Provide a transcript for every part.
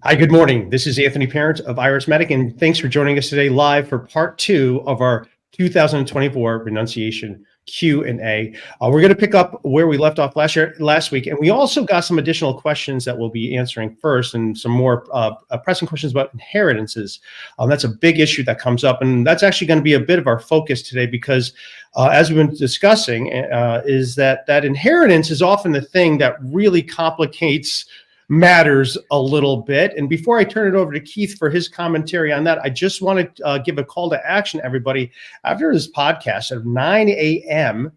Hi, good morning. This is Anthony Parent of IRSMedic, and thanks for joining us today live for part 2 of our 2024 Renunciation Q&A. We're going to pick up where we left off last week, and we also got some additional questions that we'll be answering first, and some more pressing questions about inheritances. That's a big issue that comes up, and that's actually going to be a bit of our focus today because, as we've been discussing, is that inheritance is often the thing that really complicates matters a little bit. And before I turn it over to Keith for his commentary on that, I just want to give a call to action, everybody. After this podcast at 9 a.m.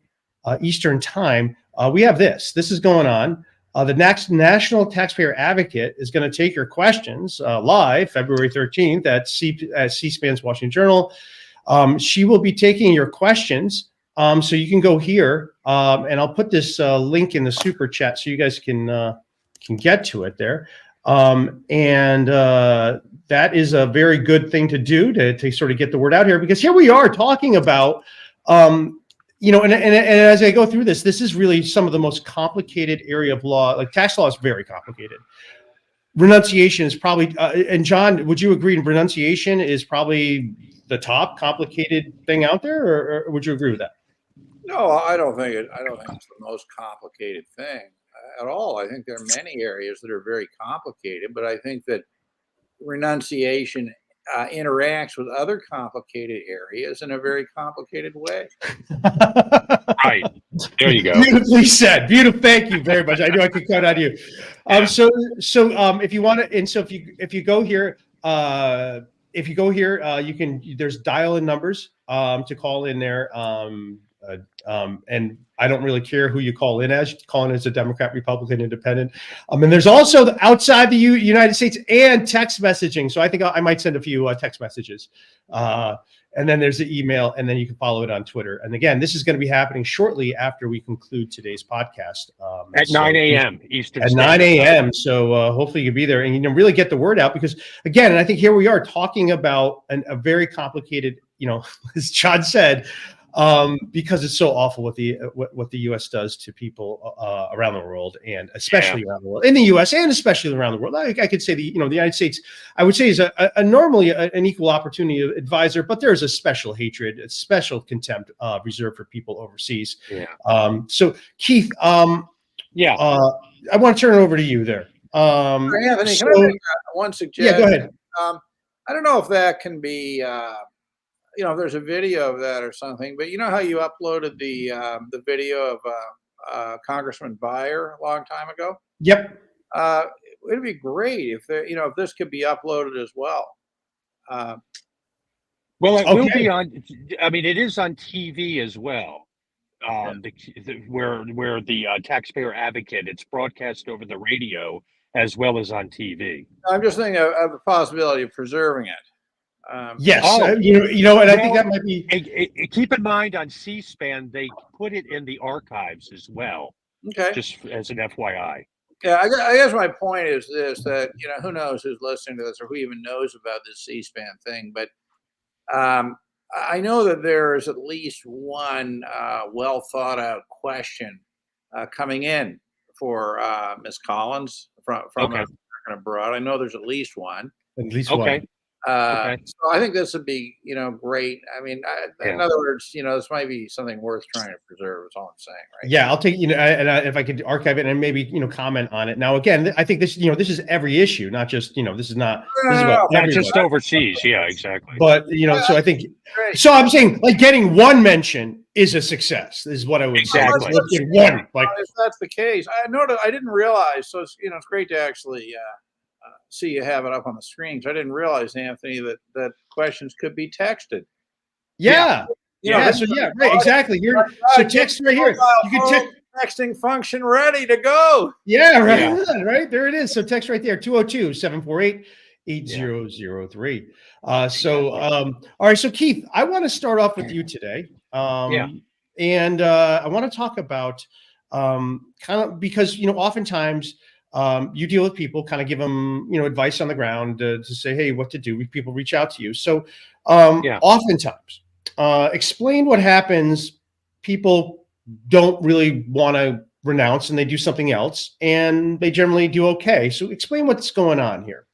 Eastern time, we have this is going on. The next National Taxpayer Advocate is going to take your questions live February 13th at C-SPAN's Washington Journal. She will be taking your questions. So you can go here, and I'll put this link in the super chat so you guys can get to it there. That is a very good thing to do to sort of get the word out here, because here we are talking about, and as I go through this is really some of the most complicated area of law. Like tax law is very complicated. Renunciation is probably, and John, would you agree renunciation is probably the top complicated thing out there, or would you agree with that? No, I don't think it's the most complicated thing at all. I think there are many areas that are very complicated, but I think that renunciation interacts with other complicated areas in a very complicated way. Right. There you go. Beautifully said. Beautiful. Thank you very much. I knew I could count on you. So if you want to, and so if you go here, you can. There's dial-in numbers to call in there. And I don't really care who you call in as. You call in as a Democrat, Republican, Independent. And there's also outside the United States and text messaging. So I think I might send a few text messages. And then there's the email, and then you can follow it on Twitter. And again, this is going to be happening shortly after we conclude today's podcast. At 9 a.m. Eastern. At 9 a.m. So hopefully you'll be there and really get the word out, because again, and I think here we are talking about a very complicated, as John said, because it's so awful what the U.S. does to people around the world, and especially around the world, in the U.S. and especially around the world. I could say the United States, I would say, is normally an equal opportunity advisor, but there is a special hatred, a special contempt reserved for people overseas. Yeah. So Keith, I want to turn it over to you there. Anthony, can I make one suggestion? Yeah, go ahead. I don't know if that can be. If there's a video of that or something, but you know how you uploaded the video of Congressman Beyer a long time ago? Yep. It'd be great if if this could be uploaded as well. Well, it will be on. I mean, it is on TV as well. Where the taxpayer advocate, it's broadcast over the radio as well as on TV. I'm just thinking of the possibility of preserving it. Yes, and I think that might be. Keep in mind on C-SPAN, they put it in the archives as well. Okay. Just as an FYI. Yeah, I guess my point is this: that who knows who's listening to this or who even knows about this C-SPAN thing, but I know that there is at least one well thought out question coming in for Ms. Collins from American Abroad. I know there's at least one. At least one. So I think this would be, great. I mean, in other words, this might be something worth trying to preserve. Is all I'm saying, right? Yeah, I'll take, if I could archive it and maybe, comment on it. Now, again, I think this, this is every issue, not just, this is not, this is about not just overseas. Yeah, exactly. But, so I think, so I'm saying like getting one mention is a success is what I would say. One, like if that's the case, I didn't realize. So it's, it's great to actually, see you have it up on the screen. So I didn't realize, Anthony, that questions could be texted. Yeah. Right, exactly. So text right here. You can text texting function ready to go. Yeah, right. Yeah. Right there it is. So text right there, 202-748-8003. All right. So Keith, I want to start off with you today. And I want to talk about kind of because oftentimes you deal with people, kind of give them, advice on the ground to say, hey, what to do. People reach out to you. So oftentimes, explain what happens. People don't really want to renounce and they do something else and they generally do okay. So explain what's going on here.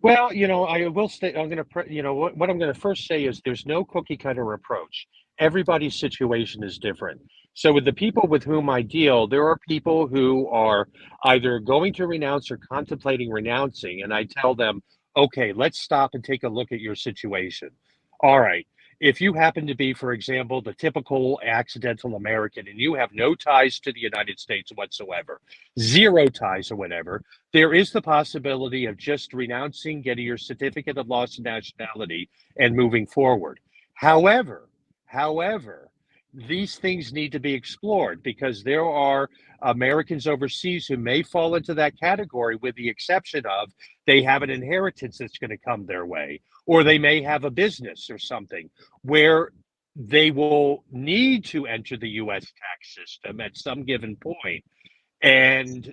Well, I will say, I'm going to, what I'm going to first say is there's no cookie cutter approach. Everybody's situation is different. So with the people with whom I deal, there are people who are either going to renounce or contemplating renouncing. And I tell them, okay, let's stop and take a look at your situation. All right. If you happen to be, for example, the typical accidental American and you have no ties to the United States whatsoever, zero ties or whatever, there is the possibility of just renouncing, getting your certificate of loss of nationality, and moving forward. However, these things need to be explored because there are Americans overseas who may fall into that category, with the exception of they have an inheritance that's going to come their way, or they may have a business or something where they will need to enter the US tax system at some given point, and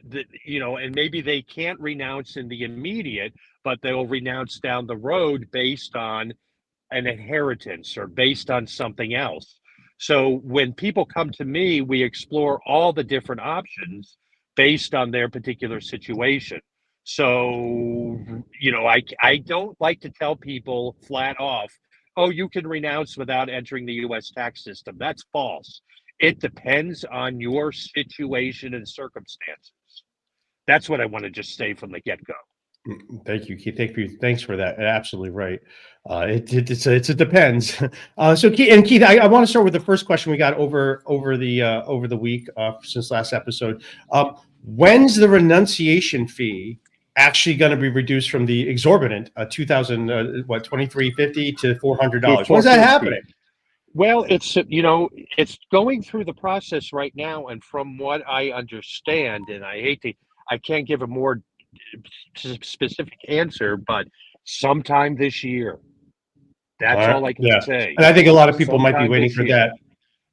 maybe they can't renounce in the immediate, but they'll renounce down the road based on an inheritance or based on something else. So when people come to me, we explore all the different options based on their particular situation. So, I don't like to tell people flat off, oh, you can renounce without entering the US tax system. That's false. It depends on your situation and circumstances. That's what I want to just say from the get-go. Thank you, Keith. Thanks for that. Absolutely right. It depends. So Keith, I want to start with the first question we got over the week since last episode. When's the renunciation fee actually going to be reduced from the exorbitant $2,350 to $400? When's that happening? Well, it's going through the process right now, and from what I understand, and I can't give a more specific answer, but sometime this year. That's all I can say. And I think a lot of people might be Sometime waiting this for year. that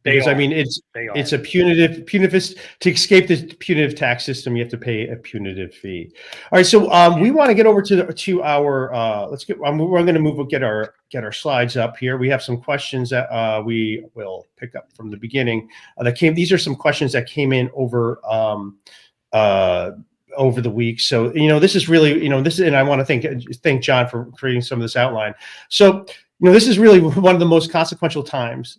because I mean it's a punitive to escape the punitive tax system. You have to pay a punitive fee. All right, so we want to get over to our we're going to get our slides up here. We have some questions that we will pick up from the beginning these are some questions that came in over the week. So, this is really, and I want to thank John for creating some of this outline. So, this is really one of the most consequential times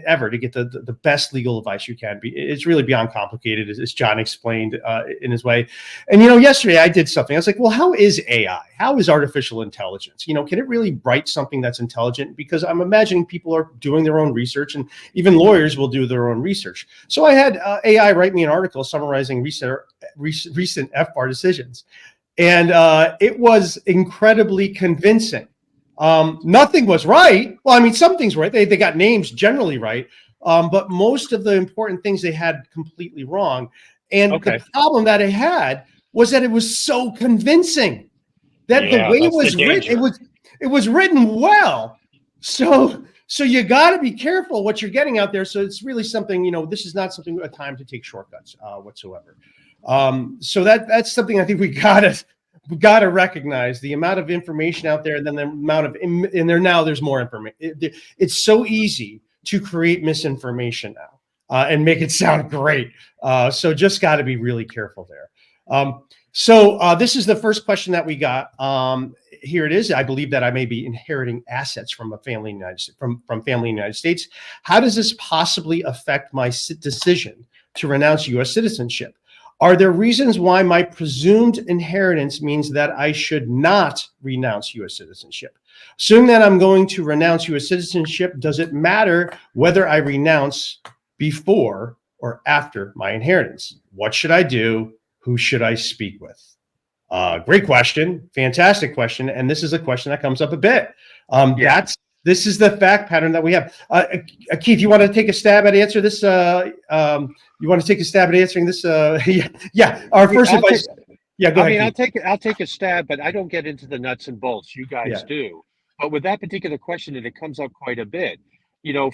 ever to get the best legal advice you can be. It's really beyond complicated, as John explained in his way. And, yesterday I did something. I was like, well, how is AI? How is artificial intelligence? Can it really write something that's intelligent? Because I'm imagining people are doing their own research, and even lawyers will do their own research. So I had AI write me an article summarizing recent FBAR decisions. And it was incredibly convincing. Nothing was right. Well, I mean, some things were right. They got names generally right. But most of the important things they had completely wrong. And the problem that it had was that it was so convincing that the way it was written, it was written well. So you got to be careful what you're getting out there. So it's really something, this is not a time to take shortcuts whatsoever. So that's something I think we gotta recognize, the amount of information out there, and then the amount of there's more information. It's so easy to create misinformation now and make it sound great. So just got to be really careful there. So this is the first question that we got. Here it is. I believe that I may be inheriting assets from a family in the United States, from family in the United States. How does this possibly affect my decision to renounce U.S. citizenship? Are there reasons why my presumed inheritance means that I should not renounce U.S. citizenship? Assuming that I'm going to renounce U.S. citizenship, does it matter whether I renounce before or after my inheritance? What should I do? Who should I speak with? Great question. Fantastic question. And this is a question that comes up a bit. This is the fact pattern that we have. Keith, you want to take a stab at answer this? You want to take a stab at answering this? Yeah. Our first advice. Yeah, go ahead. I'll take a stab, but I don't get into the nuts and bolts. You guys do. But with that particular question, and it comes up quite a bit.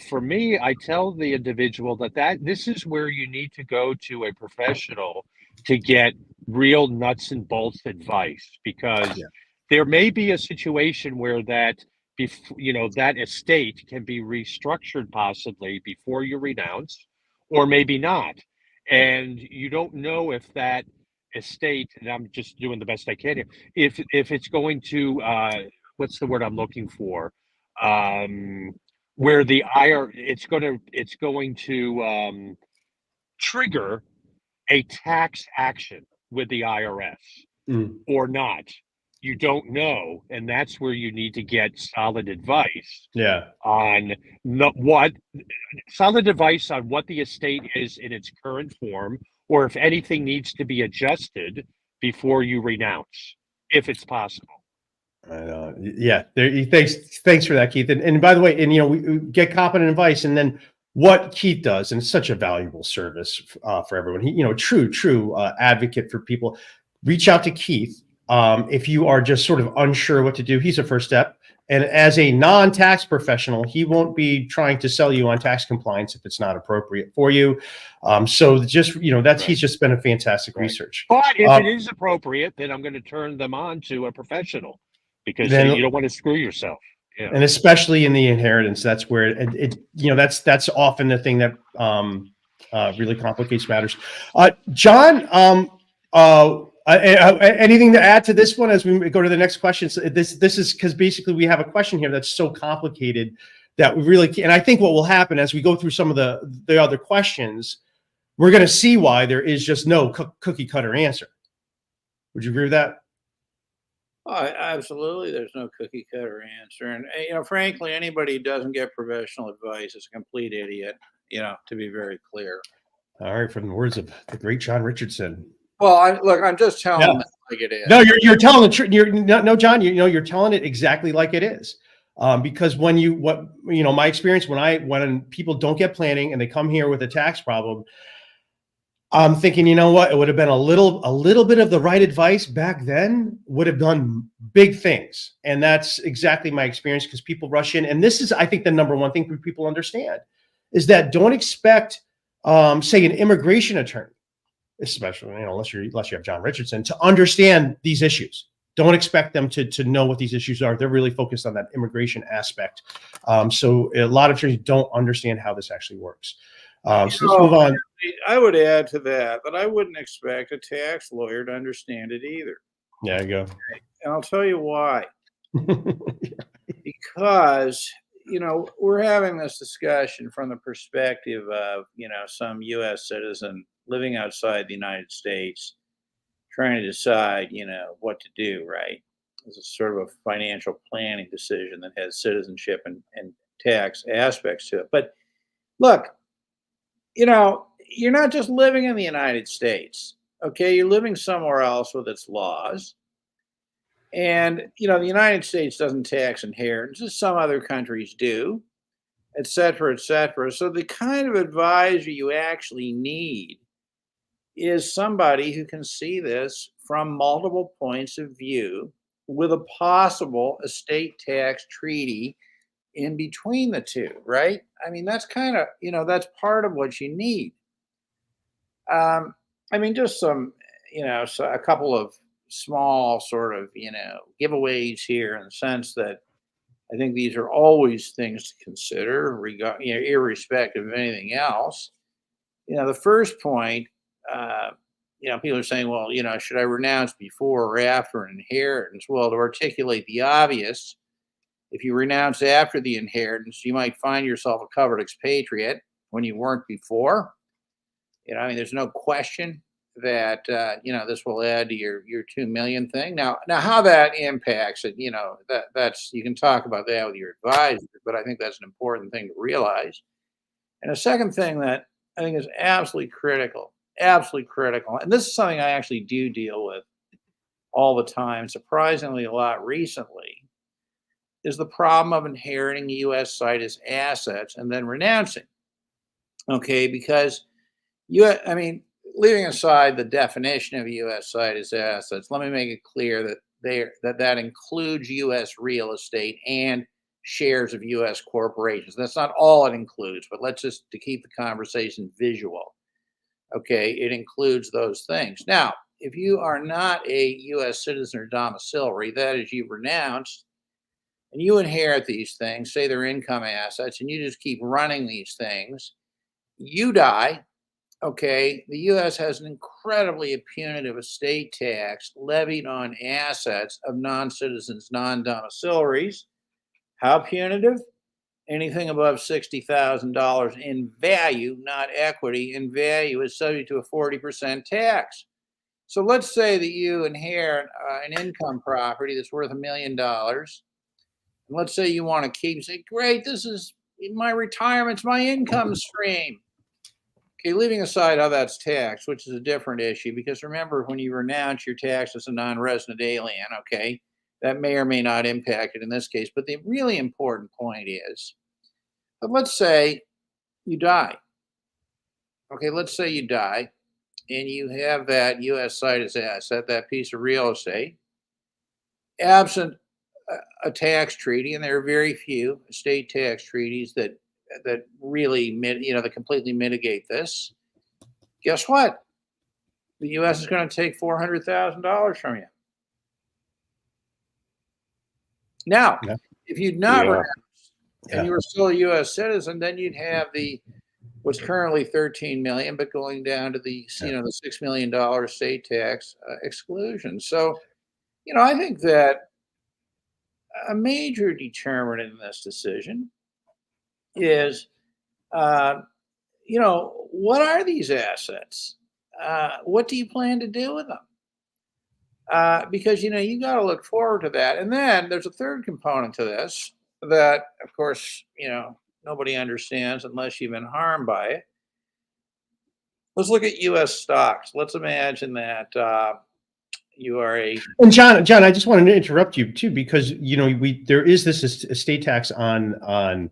For me, I tell the individual that this is where you need to go to a professional to get real nuts and bolts advice, because there may be a situation where that estate can be restructured possibly before you renounce, or maybe not. And you don't know if that estate, and I'm just doing the best I can here, if it's going to what's the word I'm looking for? Where the IR it's going to trigger a tax action with the IRS Mm, or not. You don't know, and that's where you need to get solid advice yeah. on what solid advice on what the estate is in its current form, or if anything needs to be adjusted before you renounce, if it's possible. I know. Yeah. Thanks for that, Keith. And by the way, and we get competent advice, and then what Keith does, and it's such a valuable service for everyone. He, true advocate for people. Reach out to Keith if you are just sort of unsure what to do. He's a first step. And as a non-tax professional, he won't be trying to sell you on tax compliance if it's not appropriate for you. So just Right. he's just been a fantastic Right. research. But if it is appropriate, then I'm going to turn them on to a professional, because Then you don't want to screw yourself. Yeah. And especially in the inheritance, that's where that's often the thing that really complicates matters. John, anything to add to this one as we go to the next question? So this is because basically we have a question here that's so complicated that we really can't. And I think what will happen as we go through some of the other questions, we're going to see why there is just no cookie cutter answer. Would you agree with that? Oh, absolutely. There's no cookie cutter answer. And, frankly, anybody who doesn't get professional advice is a complete idiot, to be very clear. All right, from the words of the great John Richardson. Well, I'm just telling them like it is. No, you're telling the truth. No, John, you're telling it exactly like it is. Because when my experience, when people don't get planning and they come here with a tax problem, I'm thinking, it would have been a little bit of the right advice back then would have done big things. And that's exactly my experience, because people rush in. And this is, I think, the number one thing people understand is that don't expect, say, an immigration attorney, especially, unless you have John Richardson, to understand these issues. Don't expect them to know what these issues are. They're really focused on that immigration aspect. So a lot of attorneys don't understand how this actually works. So let's move on. I would add to that I wouldn't expect a tax lawyer to understand it either. There you go. And I'll tell you why. Because, we're having this discussion from the perspective of, some U.S. citizen living outside the United States trying to decide, what to do, right? It's a sort of a financial planning decision that has citizenship and tax aspects to it. But look, you're not just living in the United States, okay? You're living somewhere else with its laws. And, the United States doesn't tax inheritance, some other countries do, et cetera, et cetera. So the kind of advisor you actually need is somebody who can see this from multiple points of view with a possible estate tax treaty in between the two, right? I mean, that's kind of, that's part of what you need. Just some, so a couple of small sort of, giveaways here, in the sense that I think these are always things to consider, irrespective of anything else. The first point, people are saying, well, should I renounce before or after an inheritance? Well, to articulate the obvious, if you renounce after the inheritance, you might find yourself a covered expatriate when you weren't before. There's no question that, this will add to your 2 million thing. Now how that impacts it, that's, you can talk about that with your advisor, but I think that's an important thing to realize. And a second thing that I think is absolutely critical, and this is something I actually do deal with all the time, surprisingly a lot recently, is the problem of inheriting U.S. site as assets and then renouncing. Okay, because leaving aside the definition of U.S. site as assets, let me make it clear that includes U.S. real estate and shares of U.S. corporations. That's not all it includes, but let's just, to keep the conversation visual. Okay, it includes those things. Now, if you are not a U.S. citizen or domiciliary, that is, you've renounced, and you inherit these things, say they're income assets, and you just keep running these things, you die, okay, the U.S. has an incredibly punitive estate tax levied on assets of non-citizens, non-domiciliaries. How punitive? Anything above $60,000 in value, not equity, in value is subject to a 40% tax. So let's say that you inherit an income property that's worth $1 million. And let's say you want to keep, say, great, this is my retirement's my income stream. Okay, leaving aside how that's taxed, which is a different issue, because remember, when you renounce your tax as a non-resident alien, okay, that may or may not impact it in this case. But the really important point is, but let's say you die. Okay, let's say you die and you have that U.S. citus asset, that piece of real estate, absent a tax treaty, and there are very few estate tax treaties that really, that completely mitigate this. Guess what? The U.S. is going to take $400,000 from you. Now, if you'd not renounced and you were still a U.S. citizen, then you'd have what's currently $13 million, but going down to the the $6 million estate tax exclusion. So, I think that a major determinant in this decision is, what are these assets? What do you plan to do with them? Because, you got to look forward to that. And then there's a third component to this that, of course, nobody understands unless you've been harmed by it. Let's look at U.S. stocks. Let's imagine that you are And John, I just wanted to interrupt you too, because there is this estate tax on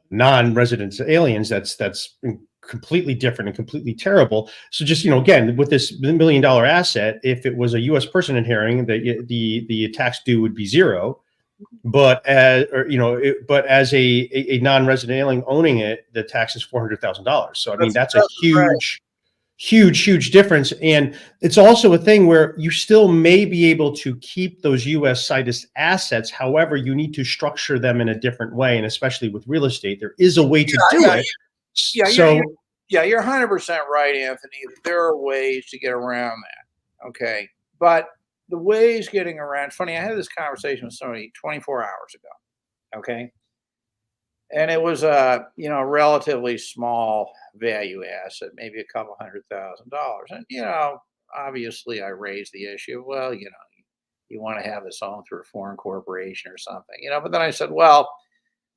non-resident aliens that's completely different and completely terrible. So just again, with this $1 million asset, if it was a U.S. person inheriting, the tax due would be zero. But as a non-resident alien owning it, the tax is $400,000. So I mean that's a huge difference. And it's also a thing where you still may be able to keep those U.S. citus assets. However, you need to structure them in a different way. And especially with real estate, there is a way to do it. You're 100% right, Anthony. There are ways to get around that. Okay. But the ways getting around, funny, I had this conversation with somebody 24 hours ago. Okay. And it was a relatively small value asset, maybe a couple $100,000. And, obviously I raised the issue. Well, you want to have this owned through a foreign corporation or something, but then I said, well,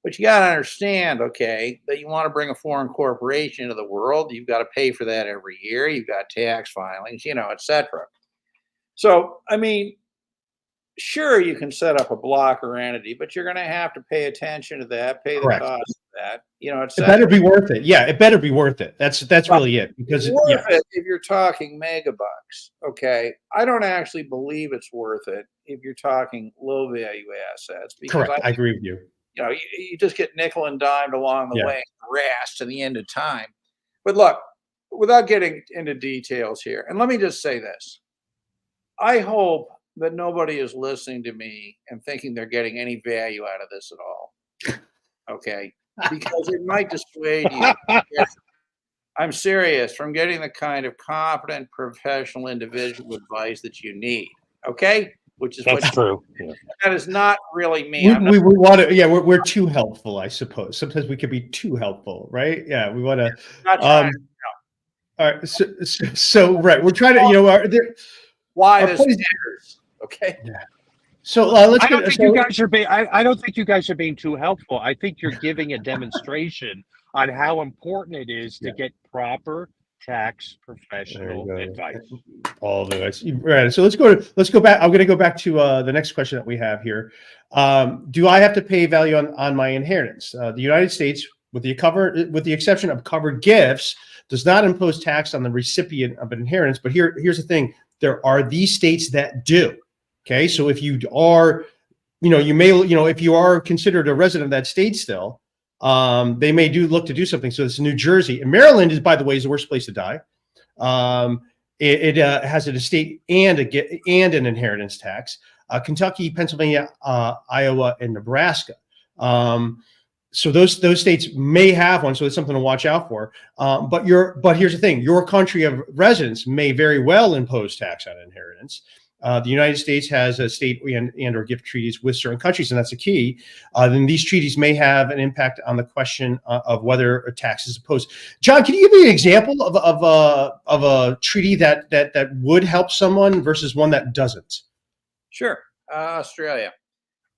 but you got to understand, okay, that you want to bring a foreign corporation into the world. You've got to pay for that every year. You've got tax filings, et cetera. So, I mean, sure, you can set up a blocker entity, but you're going to have to pay attention to that, pay the cost of that, it better be worth it. Yeah, it better be worth it. That's really it. Because it's worth it if you're talking megabucks. Okay, I don't actually believe it's worth it if you're talking low value assets. Because correct, I agree with you. You just get nickel and dimed along the way, harassed to the end of time. But look, without getting into details here, and let me just say this: I hope that nobody is listening to me and thinking they're getting any value out of this at all. Okay. Because it might dissuade you. I'm serious, from getting the kind of competent professional individual advice that you need. Okay. Which is that's true. Yeah. That is not really me. We want to, we're too helpful, I suppose. Sometimes we can be too helpful, right? Yeah. We want to, all right. So right. We're trying to, why this matters. Okay. Yeah. So let's. I don't think you guys are being. I don't think you guys are being too helpful. I think you're giving a demonstration on how important it is to get proper tax professional advice. All the advice. Right. So let's go back. I'm going to go back to the next question that we have here. Do I have to pay value on my inheritance? The United States, with the exception of covered gifts, does not impose tax on the recipient of an inheritance. But here's the thing: there are these states that do. Okay, so if you are, you may, if you are considered a resident of that state still, they may look to do something. So it's New Jersey, and Maryland is, by the way, is the worst place to die. It has an estate and an inheritance tax. Kentucky, Pennsylvania, Iowa, and Nebraska. so those states may have one, so it's something to watch out for. But here's the thing: your country of residence may very well impose tax on inheritance. The United States has a state and or gift treaties with certain countries, and that's the key. Then these treaties may have an impact on the question of whether a tax is imposed. John, can you give me an example of a treaty that would help someone versus one that doesn't? Sure. Australia.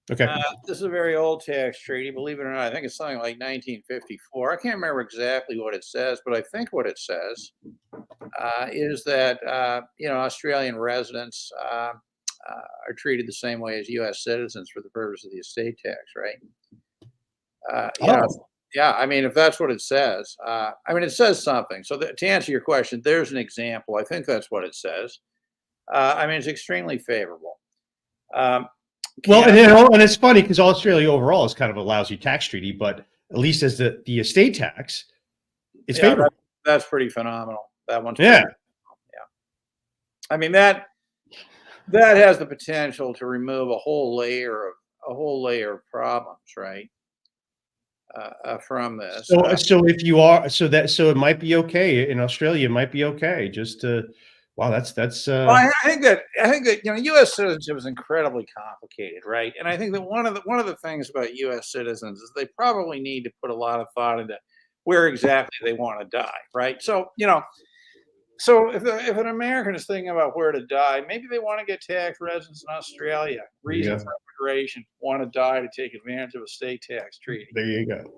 Okay. This is a very old tax treaty, believe it or not. I think it's something like 1954. I can't remember exactly what it says, but I think what it says is that Australian residents are treated the same way as U.S. citizens for the purpose of the estate tax, right? Yeah. I mean, if that's what it says, it says something. So to answer your question, there's an example. I think that's what it says. It's extremely favorable. Well, and it's funny because Australia overall is kind of a lousy tax treaty, but at least as the estate tax, it's favorable. That's pretty phenomenal. That one's yeah. That has the potential to remove a whole layer of problems, right? From this. So if you are so it might be okay in Australia. It might be okay just to. Wow, that's. Well, I think that U.S. citizenship is incredibly complicated, right? And I think that one of the things about U.S. citizens is they probably need to put a lot of thought into where exactly they want to die, right? So so if an American is thinking about where to die, maybe they want to get tax residence in Australia. Reason for immigration: want to die to take advantage of a state tax treaty. There you go.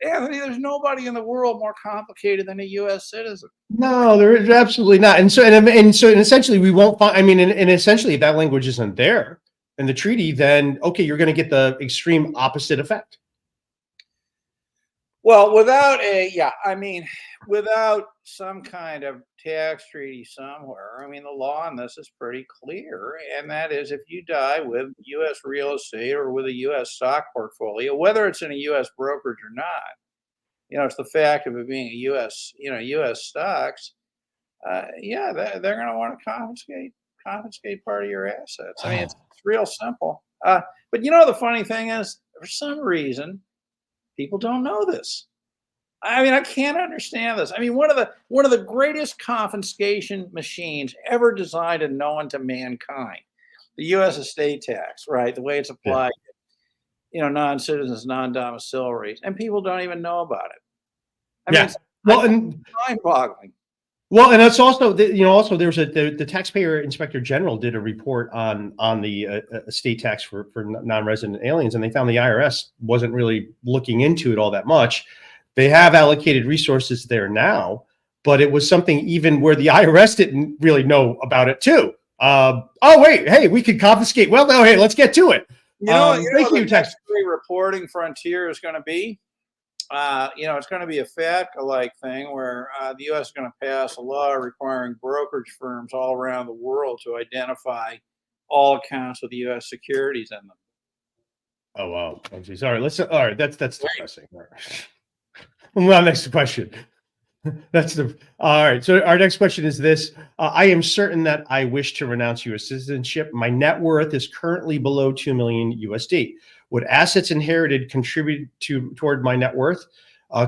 Anthony, there's nobody in the world more complicated than a U.S. citizen. No, there is absolutely not. And essentially, we won't find. And essentially, if that language isn't there in the treaty, then okay, you're going to get the extreme opposite effect. Well, without some kind of tax treaty somewhere, the law on this is pretty clear, and that is if you die with U.S. real estate or with a U.S. stock portfolio, whether it's in a U.S. brokerage or not, it's the fact of it being a U.S. stocks. They're going to want to confiscate part of your assets. It's real simple. But the funny thing is, for some reason, people don't know this. I can't understand this. One of the greatest confiscation machines ever designed and known to mankind, the U.S. estate tax, right? The way it's applied, non-citizens, non-domiciliaries, and people don't even know about it. It's mind-boggling. Well, and it's also there's the taxpayer inspector general did a report on the estate tax for non-resident aliens, and they found the IRS wasn't really looking into it all that much. They have allocated resources there now, but it was something even where the IRS didn't really know about it too. Wait, hey, we could confiscate. Well, no, hey, let's get to it. Thank you. Next great reporting frontier is going to be. It's going to be a FATCA-like thing where the U.S. is going to pass a law requiring brokerage firms all around the world to identify all accounts with U.S. securities in them. Oh wow! Sorry. All right. That's depressing. All right. Well, next question. All right. So our next question is this: I am certain that I wish to renounce U.S. citizenship. My net worth is currently below $2 million USD. Would assets inherited contribute toward my net worth?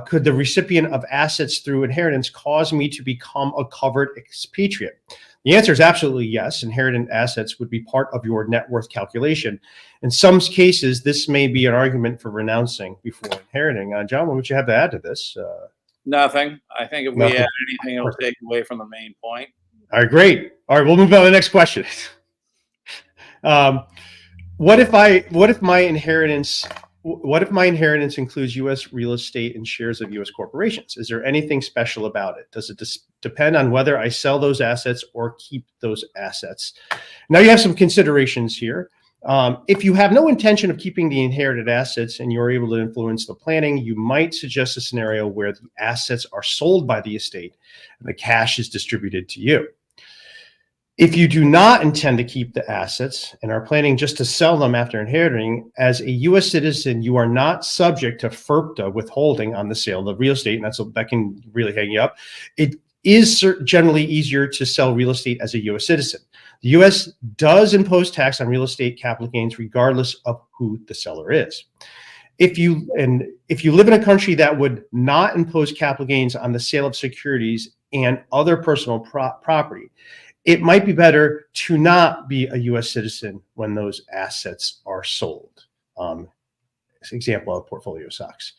Could the recipient of assets through inheritance cause me to become a covered expatriate? The answer is absolutely yes. Inherited assets would be part of your net worth calculation. In some cases, this may be an argument for renouncing before inheriting. John, what would you have to add to this? Nothing. I think if we add anything, it'll take away from the main point. All right, great. All right, we'll move on to the next question. What if my inheritance includes U.S. real estate and shares of U.S. corporations? Is there anything special about it? Does it depend on whether I sell those assets or keep those assets? Now you have some considerations here. If you have no intention of keeping the inherited assets and you're able to influence the planning, you might suggest a scenario where the assets are sold by the estate and the cash is distributed to you. If you do not intend to keep the assets and are planning just to sell them after inheriting, as a U.S. citizen, you are not subject to FIRPTA withholding on the sale of the real estate, and that can really hang you up. It is generally easier to sell real estate as a U.S. citizen. The U.S. does impose tax on real estate capital gains regardless of who the seller is. If you live in a country that would not impose capital gains on the sale of securities and other personal property, it might be better to not be a U.S. citizen when those assets are sold. Example of portfolio stocks.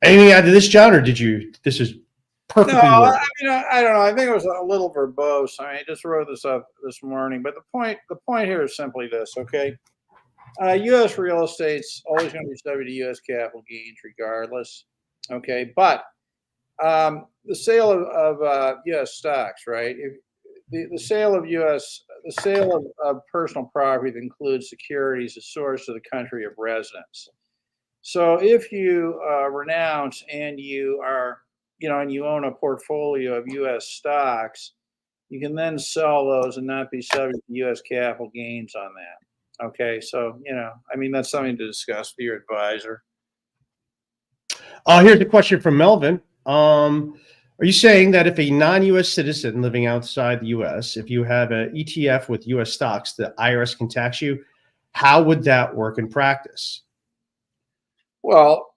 Anything to add to this, John, or this is perfectly No, worded? I mean, I don't know. I think it was a little verbose. I mean, I just wrote this up this morning, but the point here is simply this, okay? U.S. real estate's always going to be subject to U.S. capital gains regardless, okay? But the sale of U.S. stocks, right? The sale of personal property that includes securities is sourced to the country of residence. So if you renounce and you are, and you own a portfolio of U.S. stocks, you can then sell those and not be subject to U.S. capital gains on that. Okay, so I mean, that's something to discuss with your advisor. Here's a question from Melvin. Are you saying that if a non-U.S. citizen living outside the U.S., if you have an ETF with U.S. stocks, the IRS can tax you? How would that work in practice? Well,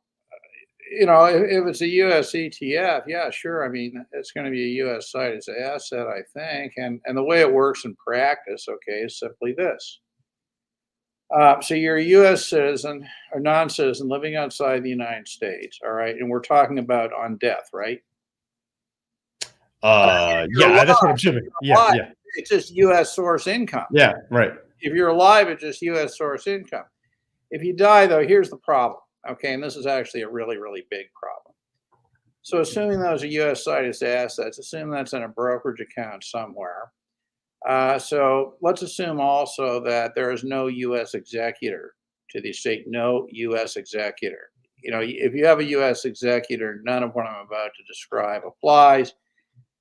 if it's a U.S. ETF, yeah, sure. I mean, it's going to be a U.S. site as an asset, I think. And the way it works in practice, okay, is simply this. So you're a U.S. citizen or non-citizen living outside the United States, all right? And we're talking about on death, right? Yeah, that's what I'm assuming. Yeah. It's just U.S. source income. Yeah, right. If you're alive, it's just U.S. source income. If you die, though, here's the problem. Okay, and this is actually a really, really big problem. So assuming those are U.S. cited assets, assume that's in a brokerage account somewhere. So let's assume also that there is no U.S. executor to the estate, no U.S. executor. If you have a U.S. executor, none of what I'm about to describe applies.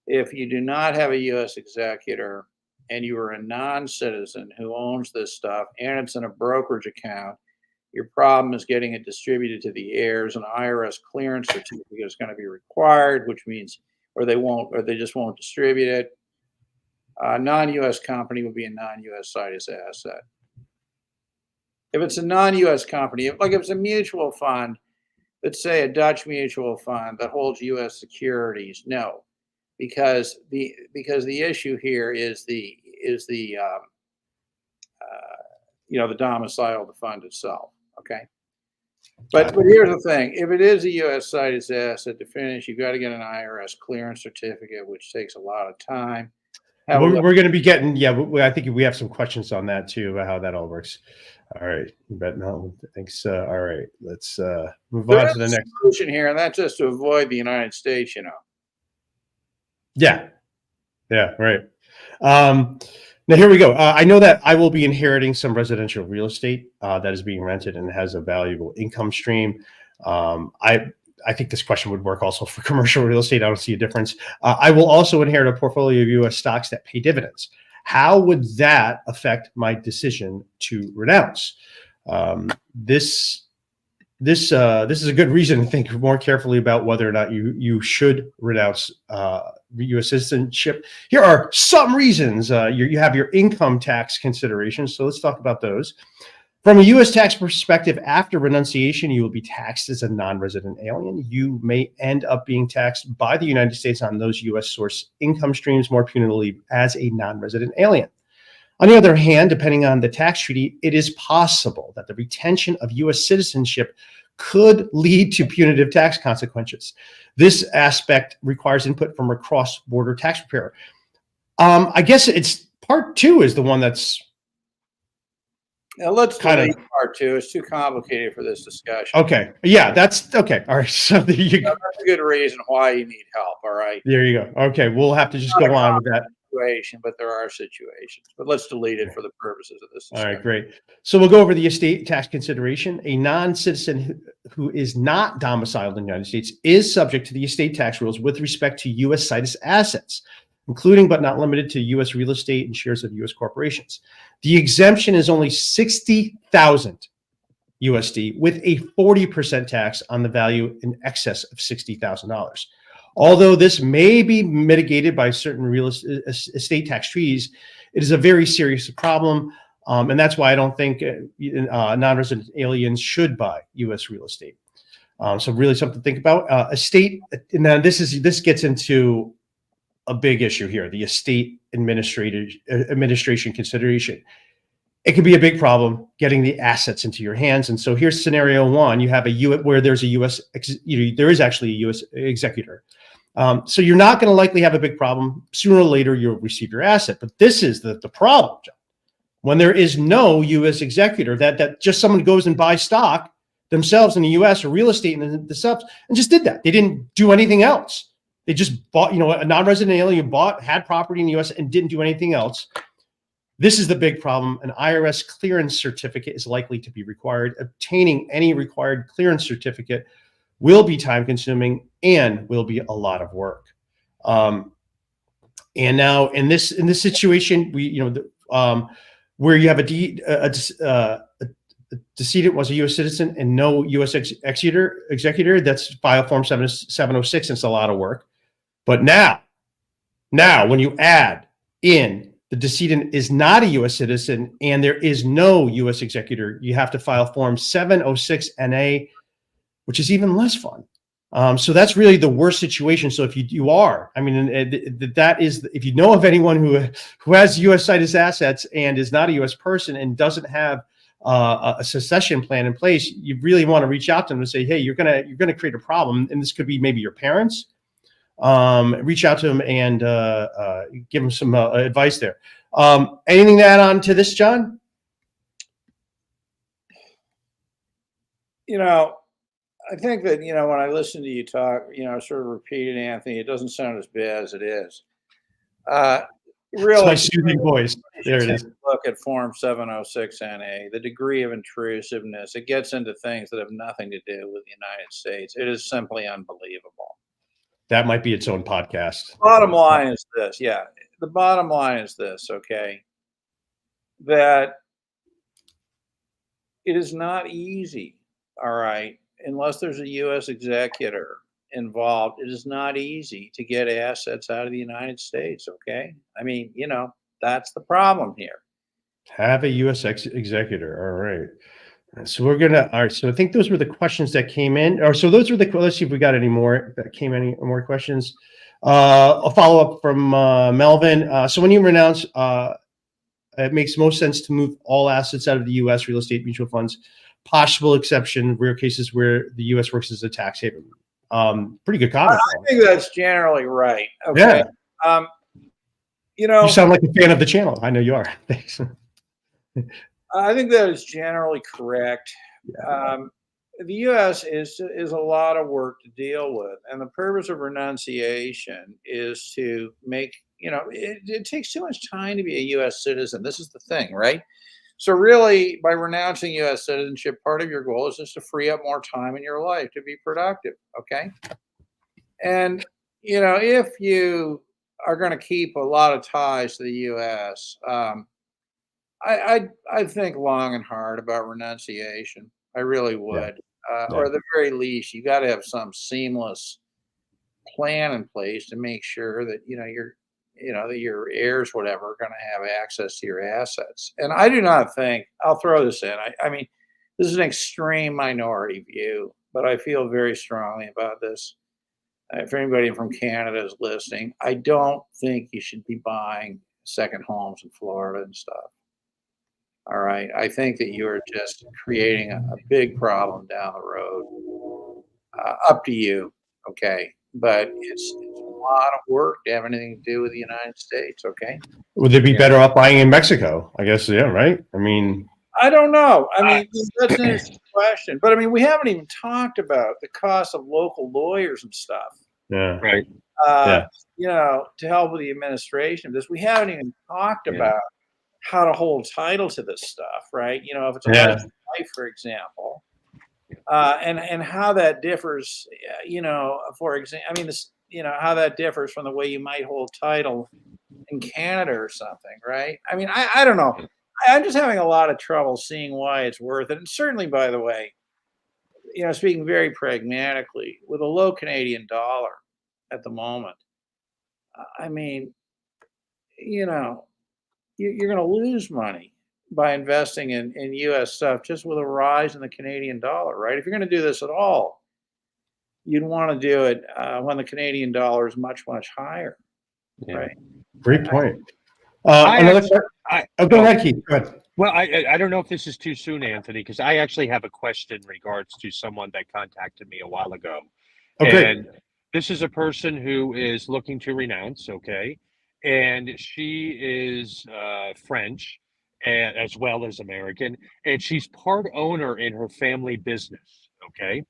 If you do not have a U.S. executor and you are a non-citizen who owns this stuff and it's in a brokerage account, your problem is getting it distributed to the heirs. An IRS clearance certificate is going to be required, which means, or they just won't distribute it. A non-U.S. company will be a non-U.S. cited asset. If it's a non-U.S. company, like if it's a mutual fund, let's say a Dutch mutual fund that holds U.S. securities, no, because the issue here is the domicile of the fund itself. Okay. But here's the thing. If it is a U.S. cited asset to finish, you've got to get an IRS clearance certificate, which takes a lot of time. We're going to be getting, I think we have some questions on that too, about how that all works. All right. No, thanks. All right. Let's move on to the next solution here, and that's just to avoid the United States, Yeah. Yeah. Right. Now here we go. I know that I will be inheriting some residential real estate that is being rented and has a valuable income stream. I think this question would work also for commercial real estate. I don't see a difference. I will also inherit a portfolio of U.S. stocks that pay dividends. How would that affect my decision to renounce? This is a good reason to think more carefully about whether or not you should renounce U.S. citizenship. Here are some reasons. You have your income tax considerations, so let's talk about those. From a U.S. tax perspective, after renunciation, you will be taxed as a non-resident alien. You may end up being taxed by the United States on those U.S. source income streams more punitively as a non-resident alien. On the other hand, depending on the tax treaty, it is possible that the retention of U.S. citizenship could lead to punitive tax consequences. This aspect requires input from a cross-border tax preparer. I guess it's part 2 is the one that's let's delete part 2. It's too complicated for this discussion. Okay. Yeah, that's okay. All right. So that's a good reason why you need help. All right. There you go. Okay. We'll have to just go on with that. Situation, but there are situations. But let's delete it for the purposes of this discussion. All right, great. So we'll go over the estate tax consideration. A non-citizen who is not domiciled in the United States is subject to the estate tax rules with respect to U.S. cited assets, including but not limited to U.S. real estate and shares of U.S. corporations. The exemption is only $60,000 USD with a 40% tax on the value in excess of $60,000. Although this may be mitigated by certain estate tax treaties, it is a very serious problem. And that's why I don't think non-resident aliens should buy U.S. real estate. So really something to think about. Estate, and then this gets into a big issue here, the estate administration consideration. It can be a big problem getting the assets into your hands. And so here's scenario one: you have where there's a U.S. There is actually a U.S. executor. So you're not going to likely have a big problem. Sooner or later, you'll receive your asset. But this is the problem, John. When there is no U.S. executor, that just someone goes and buys stock themselves in the U.S. or real estate in themselves and just did that. They didn't do anything else. They just bought, a non-resident alien had property in the U.S. and didn't do anything else. This is the big problem. An IRS clearance certificate is likely to be required. Obtaining any required clearance certificate will be time consuming and will be a lot of work. And now in this situation, where you have a decedent was a U.S. citizen and no U.S. executor, that's file form 706. It's a lot of work. But now when you add in the decedent is not a U.S. citizen and there is no U.S. executor, you have to file form 706 NA, which is even less fun. So that's really the worst situation. So if you are, that is, if you know of anyone who has U.S. situs assets and is not a U.S. person and doesn't have a succession plan in place, you really want to reach out to them and say, hey, you're gonna create a problem, and this could be maybe your parents. Reach out to them and give them some advice there. Anything to add on to this, John? I think that, when I listen to you talk, sort of repeated, Anthony, it doesn't sound as bad as it is. Really, it's my soothing voice. There it is. Look at Form 706 NA, the degree of intrusiveness. It gets into things that have nothing to do with the United States. It is simply unbelievable. That might be its own podcast. Bottom line is this. Yeah. The bottom line is this, okay? That it is not easy, all right, unless there's a U.S. executor involved. It is not easy to get assets out of the United States, okay? That's the problem here. Have a U.S. executor. All right. So all right. So I think those were the questions that came in. Let's see if we got any more that came in. Any more questions? A follow-up from Melvin. So when you renounce, it makes most sense to move all assets out of the U.S. real estate mutual funds. Possible exception, rare cases where the U.S. works as a tax haven. Pretty good comment. I think that's generally right. Okay. Yeah. You sound like a fan of the channel. I know you are. Thanks. I think that is generally correct. Yeah. The U.S. is a lot of work to deal with, and the purpose of renunciation is to make, it takes too much time to be a U.S. citizen. This is the thing, right? So really, by renouncing U.S. citizenship, part of your goal is just to free up more time in your life to be productive, okay? And, if you are going to keep a lot of ties to the U.S., I think long and hard about renunciation. I really would. Or at the very least, you got to have some seamless plan in place to make sure that that your heirs, whatever, are going to have access to your assets. And I do not think, I'll throw this in. I mean, this is an extreme minority view, but I feel very strongly about this. If anybody from Canada is listening, I don't think you should be buying second homes in Florida and stuff. All right. I think that you are just creating a big problem down the road. Up to you. Okay. But it's a lot of work to have anything to do with the United States. Okay. Would they be better off buying in Mexico? I guess. Yeah. Right. I don't know. That's an interesting question. But we haven't even talked about the cost of local lawyers and stuff. Yeah. Right. To help with the administration of this. We haven't even talked about how to hold title to this stuff, right? If it's a life, for example, and how that differs, for example, how that differs from the way you might hold title in Canada or something, right? I don't know. I'm just having a lot of trouble seeing why it's worth it. And certainly, by the way, speaking very pragmatically, with a low Canadian dollar, at the moment. I mean, you know, you're going to lose money by investing in U.S. stuff just with a rise in the Canadian dollar, right? If you're going to do this at all, you'd want to do it when the Canadian dollar is much, much higher, Yeah. right? Great point. I Another actually- question. I- Go ahead, Keith. Go ahead. Well, I don't know if this is too soon, Anthony, because I actually have a question in regards to someone that contacted me a while ago. Oh, great. And this is a person who is looking to renounce, okay? And she is French and, as well as American, and she's part owner in her family business, okay?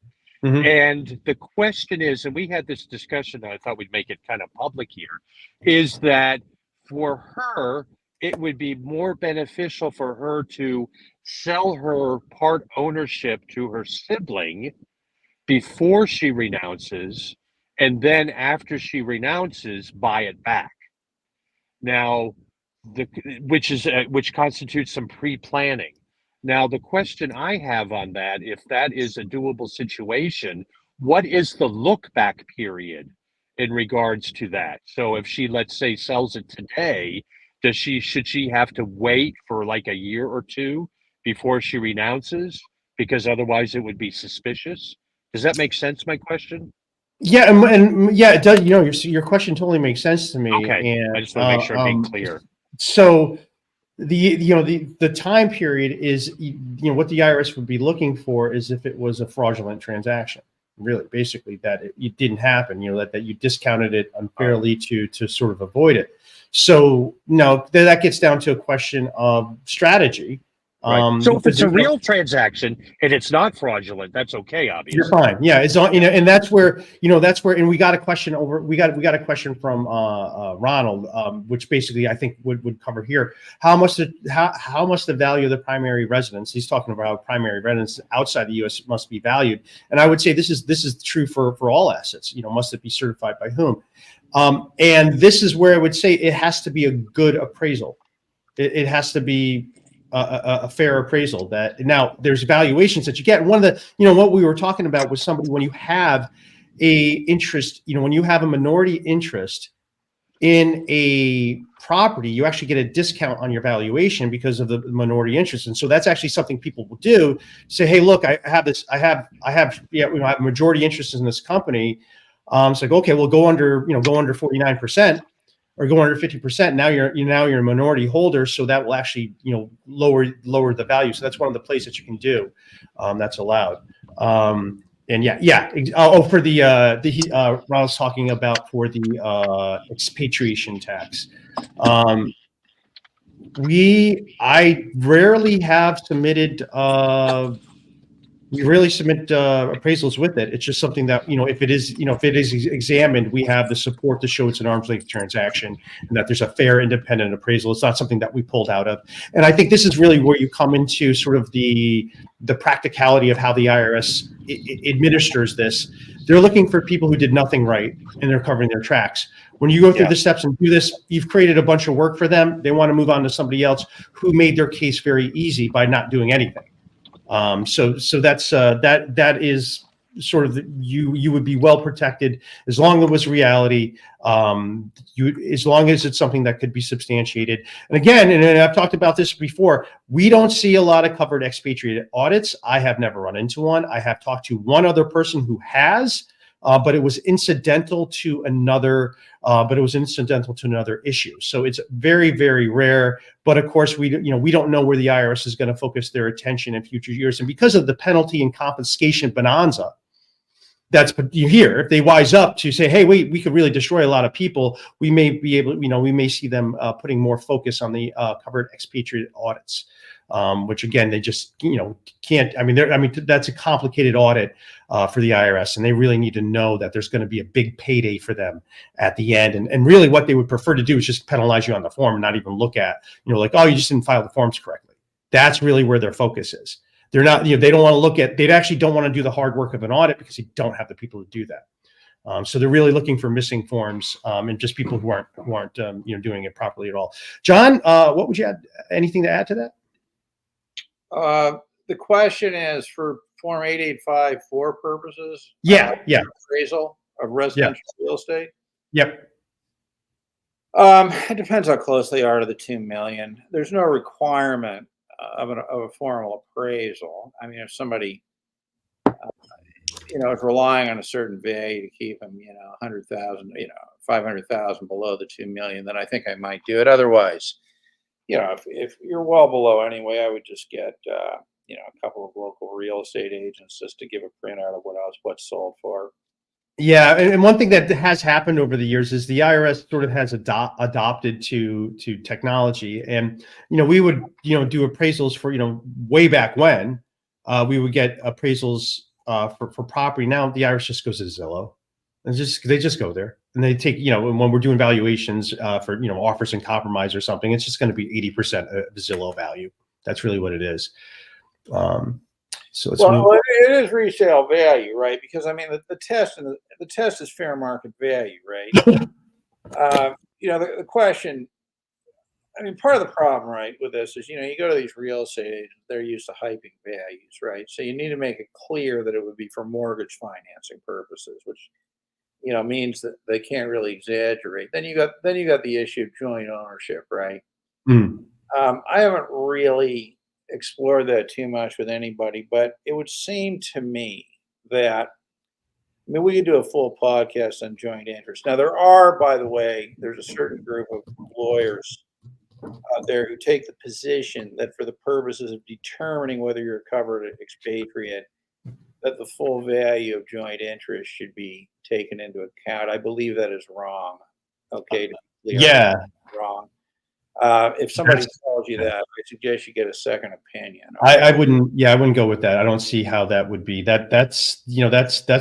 Mhm. And the question is, and we had this discussion, and I thought we'd make it kind of public here, is that for her, it would be more beneficial for her to sell her part ownership to her sibling before she renounces, and then after she renounces, buy it back. Now, which constitutes some pre-planning. Now, the question I have on that, if that is a doable situation, what is the look back period in regards to that? So if she, let's say, sells it today, should she have to wait for like a year or two before she renounces? Because otherwise it would be suspicious. Does that make sense, my question? Yeah, and yeah, it does. Your question totally makes sense to me. Okay, And I just want to make sure I'm being clear. so the time period is what the IRS would be looking for is if it was a fraudulent transaction, really, basically that it didn't happen. That you discounted it unfairly to sort of avoid it. So no, that gets down to a question of strategy. Right. So if because it's a real transaction and it's not fraudulent, that's okay, obviously. you're fine. Yeah, it's on. And that's where and we got a question a question from Ronald, which basically I think would cover here. How much the value of the primary residence? He's talking about how primary residence outside the U.S. must be valued, and I would say this is true for all assets. Must it be certified by whom? And this is where I would say it has to be a good appraisal. It has to be a fair appraisal. That now there's valuations that you get. One of the what we were talking about was somebody when you have a interest, when you have a minority interest in a property, you actually get a discount on your valuation because of the minority interest. And so that's actually something people will do. Say, hey, look, I have I have a majority interest in this company. It's like, okay, we'll go under 49%. Or go under 50%. Now you're a minority holder, so that will actually lower the value. So that's one of the plays that you can do. That's allowed. And yeah. For the Ron was talking about for the expatriation tax. I rarely have submitted. We rarely submit appraisals with it. It's just something that if it is examined, we have the support to show it's an arm's length transaction and that there's a fair, independent appraisal. It's not something that we pulled out of. And I think this is really where you come into sort of the practicality of how the IRS administers this. They're looking for people who did nothing right, and they're covering their tracks. When you go through the steps and do this, you've created a bunch of work for them. They want to move on to somebody else who made their case very easy by not doing anything. So that's that is sort of you would be well protected as long as it was reality. As long as it's something that could be substantiated. And again, and I've talked about this before, we don't see a lot of covered expatriate audits. I have never run into one. I have talked to one other person who has, but it was incidental to another. Issue. So it's very, very rare. But of course, we don't know where the IRS is going to focus their attention in future years. And because of the penalty and confiscation bonanza, that's you hear. If they wise up to say, hey, we could really destroy a lot of people, we may be able, we may see them putting more focus on the covered expatriate audits. Which again, they just can't. That's a complicated audit for the IRS, and they really need to know that there's going to be a big payday for them at the end. And really, what they would prefer to do is just penalize you on the form and not even look at like, oh, you just didn't file the forms correctly. That's really where their focus is. They're not. They don't want to look at. They actually don't want to do the hard work of an audit because you don't have the people to do that. So they're really looking for missing forms and just people who aren't doing it properly at all. John, what would you add? Anything to add to that? The question is for Form 8854 purposes. Yeah. Appraisal. of residential real estate? Yep. It depends how close they are to the 2 million. There's no requirement of a formal appraisal. I mean, if somebody is relying on a certain value to keep them, 100,000, 500,000 below the 2 million, then I think I might do it. Otherwise, if you're well below anyway, I would just get, a couple of local real estate agents just to give a printout of what's sold for. Yeah, and one thing that has happened over the years is the IRS sort of has adopted to technology, and we would do appraisals for way back when we would get appraisals for property. Now the IRS just goes to Zillow, and they just go there and they take and when we're doing valuations for offers in compromise or something, it's just going to be 80% of Zillow value. That's really what it is. So it's it is resale value, right? Because I mean, the test is fair market value, right? The question. I mean, part of the problem, right, with this is you go to these real estate agents; they're used to hyping values, right? So you need to make it clear that it would be for mortgage financing purposes, which means that they can't really exaggerate. Then you got the issue of joint ownership, right? Mm. I haven't really explored that too much with anybody, but it would seem to me that we could do a full podcast on joint interest. Now, there's a certain group of lawyers out there who take the position that for the purposes of determining whether you're a covered expatriate, that the full value of joint interest should be taken into account. I believe that is wrong. Okay, to be clear, Yeah. wrong. If somebody tells you that, I suggest you get a second opinion. Okay? I wouldn't go with that. I don't see how that would be. That's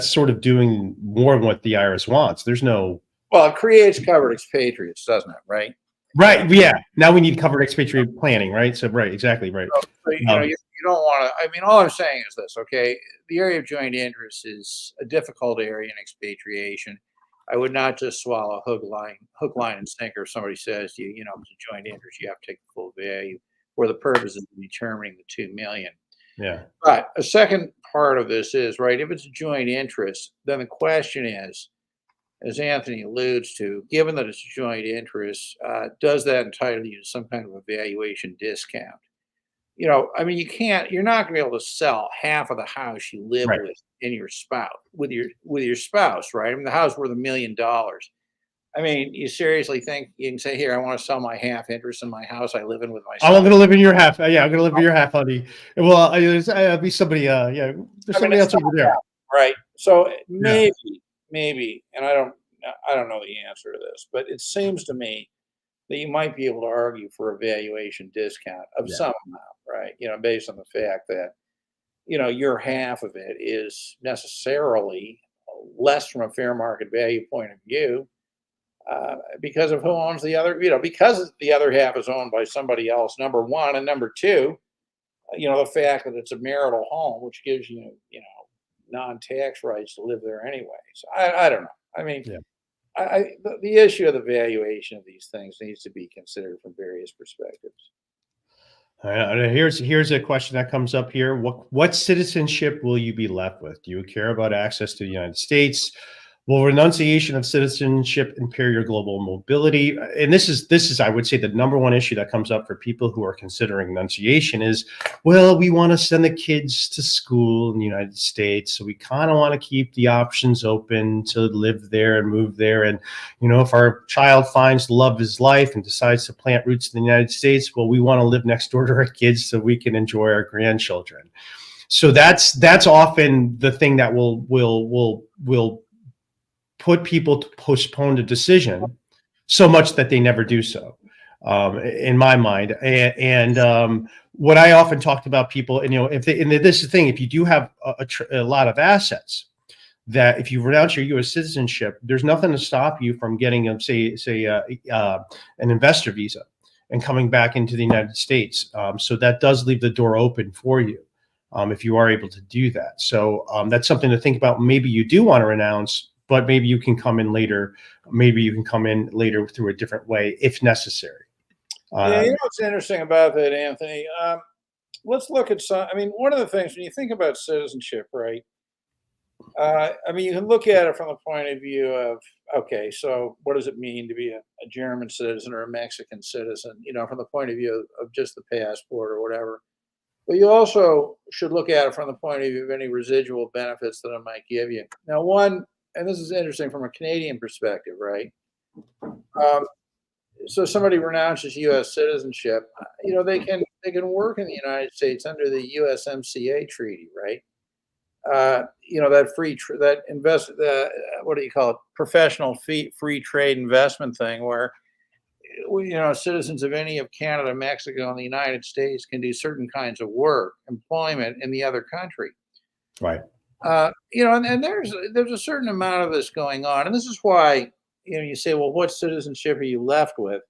sort of doing more of what the IRS wants. There's no. Well, it creates covered expatriates, doesn't it? Right. Right. Yeah. Now we need covered expatriate planning, right? So right, exactly right. So, you don't want to. I mean, all I'm saying is this. Okay, the area of joint interest is a difficult area in expatriation. I would not just swallow hook, line, and sinker. If somebody says to you, it's a joint interest, you have to take the full value for the purposes of determining the 2 million. Yeah. But a second part of this is, right, if it's a joint interest, then the question is, as Anthony alludes to, given that it's a joint interest, does that entitle you to some kind of a valuation discount? I mean, you're not going to be able to sell half of the house you live Right. with your spouse, right? I mean, the house worth $1 million. I mean, you seriously think you can say, here, I want to sell my half interest in my house I live in with my spouse? I'm going to live in your half. Yeah, I'm going to live in your half, honey. Well, I'll be somebody. Yeah, there's somebody else over there. Right. So maybe, and I don't know the answer to this, but it seems to me that you might be able to argue for a valuation discount of some amount, right? Based on the fact that, your half of it is necessarily less from a fair market value point of view because of who owns the other, because the other half is owned by somebody else, number one, and number two, the fact that it's a marital home, which gives you, non-tax rights to live there anyway. So I don't know. I mean, the issue of the valuation of these things needs to be considered from various perspectives. Here's a question that comes up here. What citizenship will you be left with? Do you care about access to the United States? Will renunciation of citizenship impair your global mobility? And this is, I would say, the number one issue that comes up for people who are considering renunciation is, well, we want to send the kids to school in the United States, so we kind of want to keep the options open to live there and move there. And if our child finds the love of his life and decides to plant roots in the United States, well, we want to live next door to our kids so we can enjoy our grandchildren. So that's often the thing that will put people to postpone the decision so much that they never do so, in my mind. And what I often talked about people, and this is the thing, if you do have a lot of assets, that if you renounce your U.S. citizenship, there's nothing to stop you from getting, an investor visa and coming back into the United States. So that does leave the door open for you if you are able to do that. So that's something to think about. Maybe you do want to renounce, but maybe you can come in later. Maybe you can come in later through a different way if necessary. What's interesting about that, Anthony? Let's look at some. I mean, one of the things when you think about citizenship, right? I mean, you can look at it from the point of view of, okay, so what does it mean to be a German citizen or a Mexican citizen, from the point of view of just the passport or whatever. But you also should look at it from the point of view of any residual benefits that it might give you. Now, and this is interesting from a Canadian perspective, right? So somebody renounces U.S. citizenship, they can work in the United States under the USMCA treaty, right? That what do you call it? Professional free trade investment thing, where citizens of any of Canada, Mexico, and the United States can do certain kinds of work, employment in the other country. Right. And there's a certain amount of this going on, and this is why you say, well, what citizenship are you left with?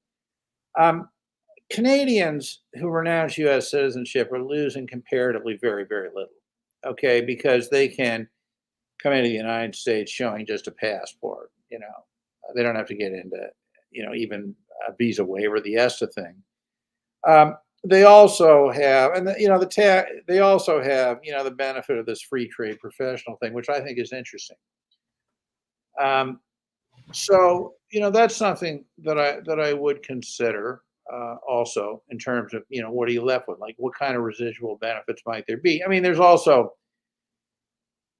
Canadians who renounce U.S. citizenship are losing comparatively very, very little. Okay, because they can come into the United States showing just a passport. They don't have to get into even a visa waiver, the ESTA thing. They also have, and they also have the benefit of this free trade professional thing, which I think is interesting. So that's something that I would consider also in terms of what are you left with? Like, what kind of residual benefits might there be? I mean, there's also,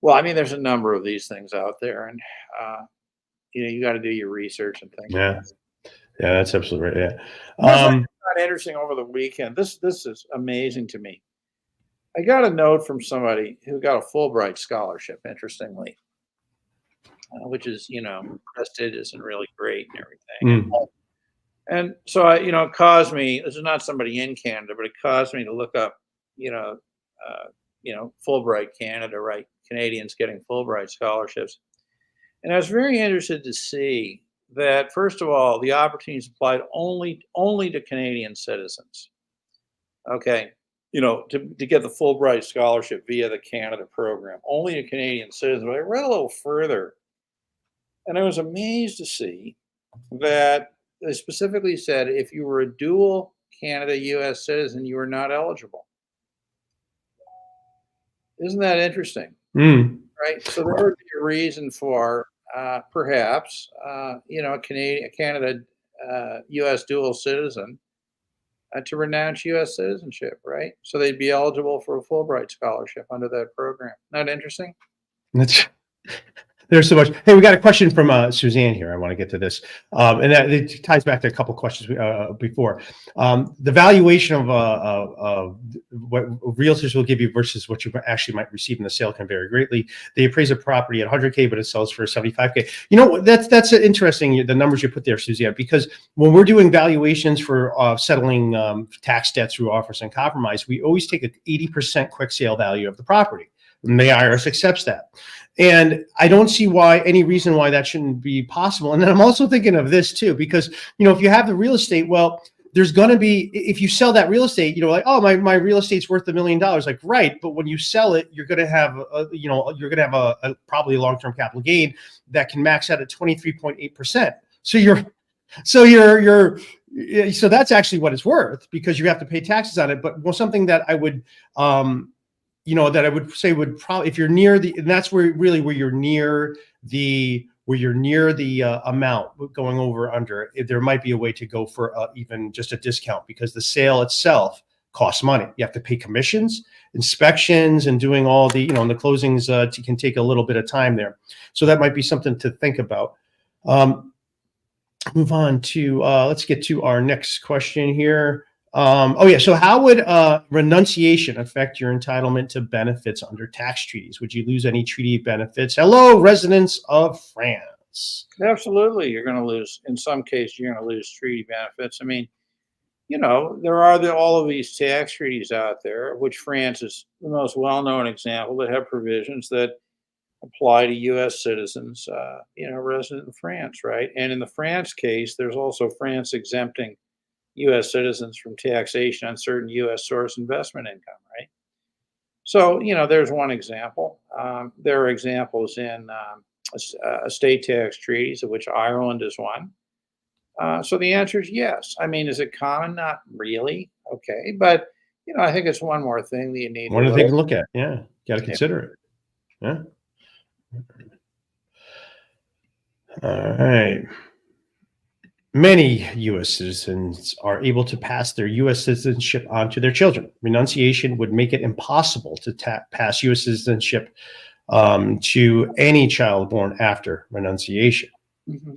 there's a number of these things out there, and you got to do your research and things. Yeah, yeah, that's absolutely right. Yeah. Not interesting over the weekend. This is amazing to me. I got a note from somebody who got a Fullbright Scholarship, interestingly, which is prestigious and really great and everything. And so it caused me. This is not somebody in Canada, but it caused me to look up, Fullbright Canada, right? Canadians getting Fullbright scholarships, and I was very interested to see that, first of all, the opportunities applied only to Canadian citizens. Okay, to get the Fulbright Scholarship via the Canada program, only to Canadian citizens. But I read a little further, and I was amazed to see that they specifically said if you were a dual Canada-U.S. citizen, you were not eligible. Isn't that interesting? Right. So there would be a reason for perhaps a Canada U.S. dual citizen to renounce U.S. citizenship, right? So they'd be eligible for a Fulbright scholarship under that program. Not interesting? There's so much. Hey, we got a question from Suzanne here. I want to get to this, and that it ties back to a couple questions before. The valuation of what realtors will give you versus what you actually might receive in the sale can vary greatly. They appraise a property at 100K, but it sells for 75K. That's interesting. The numbers you put there, Suzanne, because when we're doing valuations for settling tax debt through offers and compromise, we always take an 80% quick sale value of the property. And the IRS accepts that. And I don't see any reason why that shouldn't be possible. And then I'm also thinking of this too, because, if you have the real estate, well, there's going to be, if you sell that real estate, like, oh, my real estate's worth $1 million. Like, right. But when you sell it, you're going to have, a probably a long-term capital gain that can max out at 23.8%. So that's actually what it's worth, because you have to pay taxes on it. But something that I would, that I would say would probably, if you're near and that's where you're near the amount going over under, there might be a way to go for even just a discount, because the sale itself costs money. You have to pay commissions, inspections, and doing all the, and the closings can take a little bit of time there. So that might be something to think about. Move on to, let's get to our next question here. So how would renunciation affect your entitlement to benefits under tax treaties? Would you lose any treaty benefits? Hello, residents of France. Absolutely. You're going to lose. In some cases, you're going to lose treaty benefits. I mean, there are all of these tax treaties out there, which France is the most well-known example, that have provisions that apply to U.S. citizens, resident in France, right? And in the France case, there's also France exempting U.S. citizens from taxation on certain U.S. source investment income, right? So, there's one example. There are examples in estate tax treaties, of which Ireland is one. So the answer is yes. I mean, is it common? Not really. Okay. But, I think it's one more thing that you need to look at. Yeah. Got to consider it. Yeah. All right. Many U.S. citizens are able to pass their U.S. citizenship on to their children. Renunciation would make it impossible to pass U.S. citizenship to any child born after renunciation. Mm-hmm.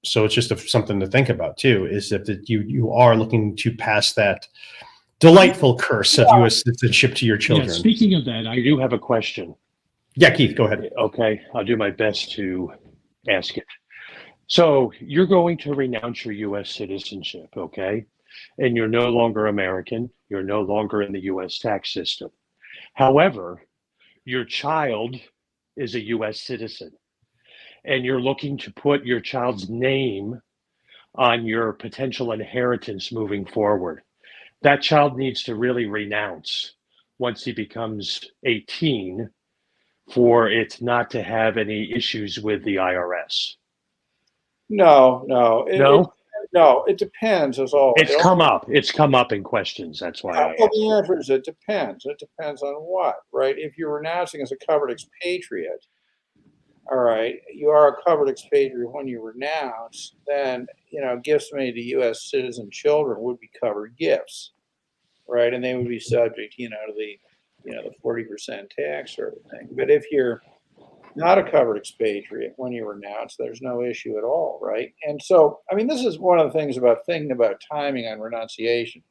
So it's just something to think about too, is that you are looking to pass that delightful curse of U.S. citizenship to your children. Yeah, speaking of that, I do have a question. Yeah, Keith, go ahead. Okay, I'll do my best to ask it. So you're going to renounce your U.S. citizenship, okay? And you're no longer American. You're no longer in the U.S. tax system. However, your child is a U.S. citizen, and you're looking to put your child's name on your potential inheritance moving forward. That child needs to really renounce once he becomes 18 for it not to have any issues with the IRS. No. No? It depends. As always. It's come up. It's come up in questions. That's why I Well, asked. the answer is it depends. It depends on what, right? If you're renouncing as a covered expatriate, all right, you are a covered expatriate when you renounce, then, gifts made to U.S. citizen children would be covered gifts, right? And they would be subject, to the 40% tax sort of thing. But if you're not a covered expatriate when you renounce, there's no issue at all, right? And so, this is one of the things about thinking about timing on renunciation.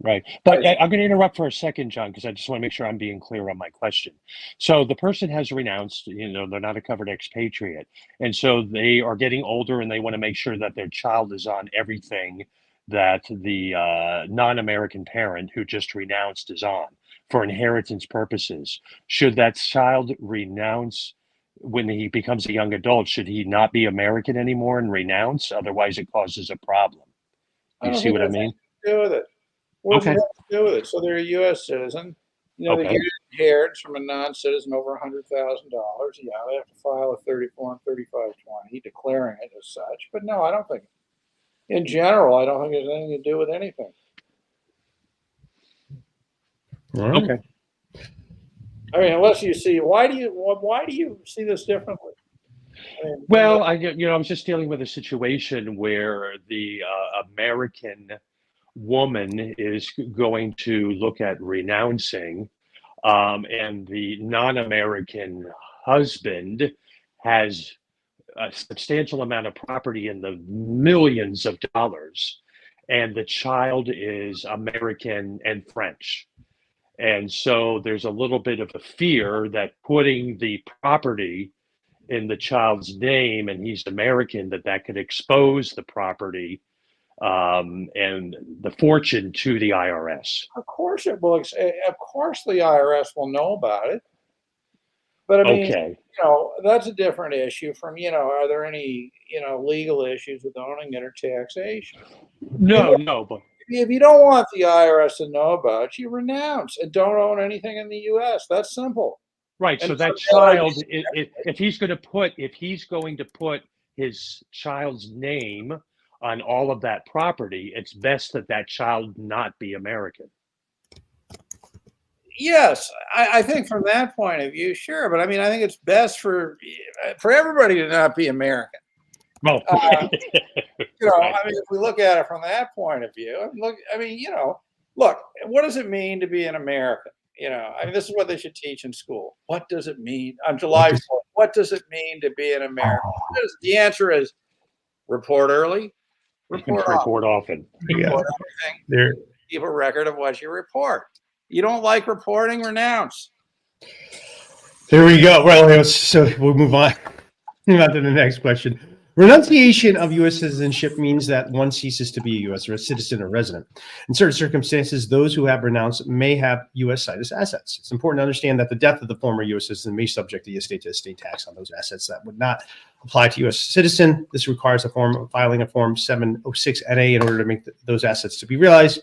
Right. But I'm going to interrupt for a second, John, because I just want to make sure I'm being clear on my question. So the person has renounced, they're not a covered expatriate. And so they are getting older and they want to make sure that their child is on everything that the non-American parent who just renounced is on for inheritance purposes. Should that child renounce when he becomes a young adult? Should he not be American anymore and renounce? Otherwise, it causes a problem. You see what I mean? Do with it. What does Okay. it have to do with it? So they're a U.S. citizen. They Okay. get inheritance from a non-citizen over $100,000. Yeah, they have to file a 34 and 3520 declaring it as such. But no, I don't think. In general, I don't think it has anything to do with anything. All right. Okay. Unless you see, why do you see this differently? Well, I was just dealing with a situation where the American woman is going to look at renouncing, and the non-American husband has a substantial amount of property in the millions of dollars, and the child is American and French. And so there's a little bit of a fear that putting the property in the child's name and he's American, that could expose the property and the fortune to the IRS. Of course it will. Of course the IRS will know about it. But Okay. that's a different issue from, are there any, legal issues with owning it or taxation? No, but If you don't want the IRS to know about it, you renounce and don't own anything in the U.S. That's simple. right. And So that so child, if he's going to put his child's name on all of that property, it's best that child not be American. Yes, I think from that point of view, sure. But I think it's best for everybody to not be American. Well, Right. Right. If we look at it from that point of view, look, what does it mean to be an American? This is what they should teach in school. What does it mean on July 4th? What does it mean to be an American? The answer is report early, report often. report everything. Keep a record of what you report. You don't like reporting, renounce. There we go. Well, so we'll move on. Move on to the next question. Renunciation of U.S. citizenship means that one ceases to be a U.S. citizen or resident. In certain circumstances, those who have renounced may have U.S. situs assets. It's important to understand that the death of the former U.S. citizen may subject the estate to estate tax on those assets that would not apply to U.S. citizen. This requires filing a Form 706NA in order to make those assets to be realized.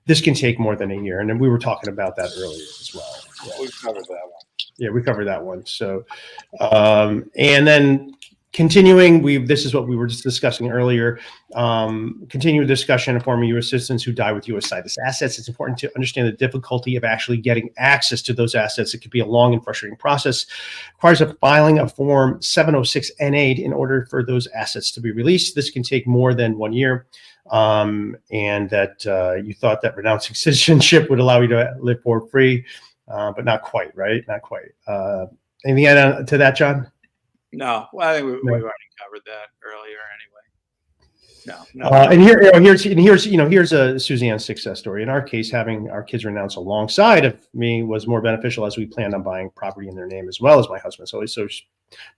This can take more than a year, and then we were talking about that earlier as well. Yeah, we covered that one. Yeah, we covered that one. So, and then Continuing, this is what we were just discussing earlier. Continue the discussion of former U.S. citizens who die with U.S. status assets. It's important to understand the difficulty of actually getting access to those assets. It could be a long and frustrating process. Requires a filing of Form 706N8 in order for those assets to be released. This can take more than 1 year. And that you thought that renouncing citizenship would allow you to live for free, but not quite, right? Not quite. Anything add to that, John? No, well, I think we've already covered that earlier anyway. No. And here's a Suzanne's success story. In our case, having our kids renounce alongside of me was more beneficial, as we planned on buying property in their name as well as my husband's. So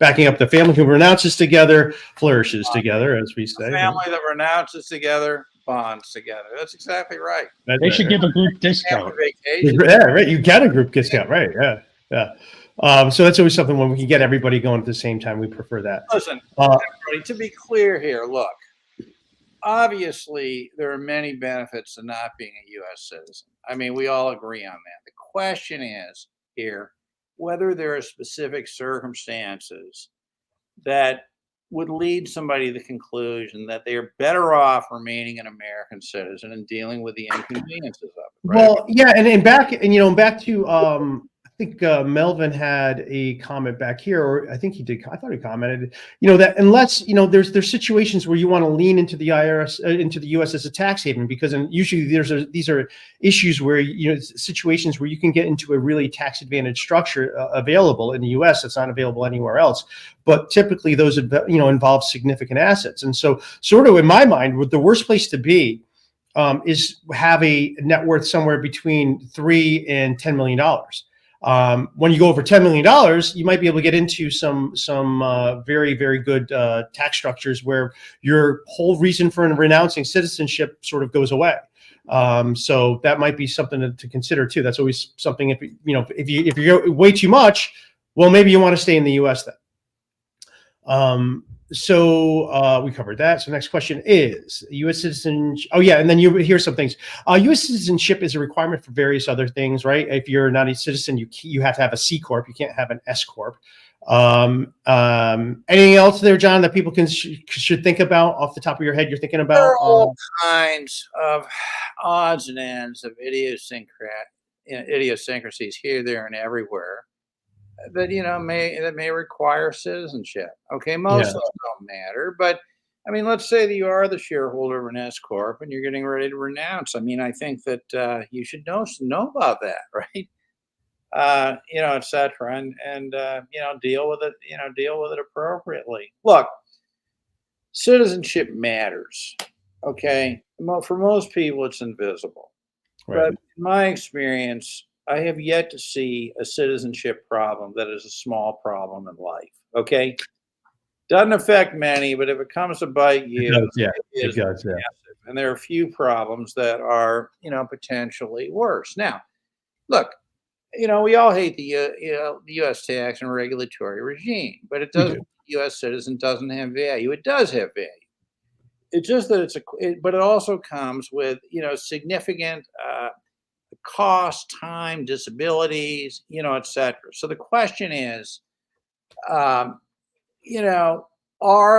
backing up, the family who renounces together flourishes together, as we say. The family that renounces together bonds together. That's exactly right. They should give a group discount. Yeah, right. You get a group discount, right? Yeah. So that's always something when we can get everybody going at the same time. We prefer that. Listen, everybody, to be clear here, look, obviously there are many benefits to not being a U.S. citizen. I mean, we all agree on that. The question is here whether there are specific circumstances that would lead somebody to the conclusion that they are better off remaining an American citizen and dealing with the inconveniences of it. Right? Well, yeah, and back to I think Melvin had a comment back here, or I think he did. I thought he commented, that unless, there's situations where you want to lean into the IRS, into the U.S. as a tax haven, because usually these are issues where, situations where you can get into a really tax advantage structure available in the U.S. that's not available anywhere else. But typically those, involve significant assets. And so sort of in my mind, the worst place to be is have a net worth somewhere between $3 and $10 million. When you go over $10 million, you might be able to get into some very, very good tax structures where your whole reason for renouncing citizenship sort of goes away. So that might be something to consider too. That's always something. If you go way too much, well, maybe you want to stay in the U.S. then. So we covered that. So next question is U.S. citizen. Oh yeah, and then here's some things. U.S. citizenship is a requirement for various other things, right? If you're not a citizen, you have to have a C corp. You can't have an S corp. Anything else there, John, that people should think about off the top of your head? You're thinking about there are all kinds of odds and ends of idiosyncrasies here, there, and everywhere that may require citizenship. Okay, most of them don't matter, but I mean, let's say that you are the shareholder of an S corp and you're getting ready to renounce. I mean, I think that you should know about that, right? Et cetera, and deal with it. Deal with it appropriately. Look, citizenship matters. Okay, for most people, it's invisible, right. But in my experience, I have yet to see a citizenship problem that is a small problem in life. Okay, doesn't affect many, but if it comes to bite you, it does. And there are a few problems that are, potentially worse. Now, look, we all hate the U.S. tax and regulatory regime, but it doesn't. U.S. citizen doesn't have value. It does have value. It's just that but it also comes with, significant cost, time, disabilities, et cetera. So the question is, are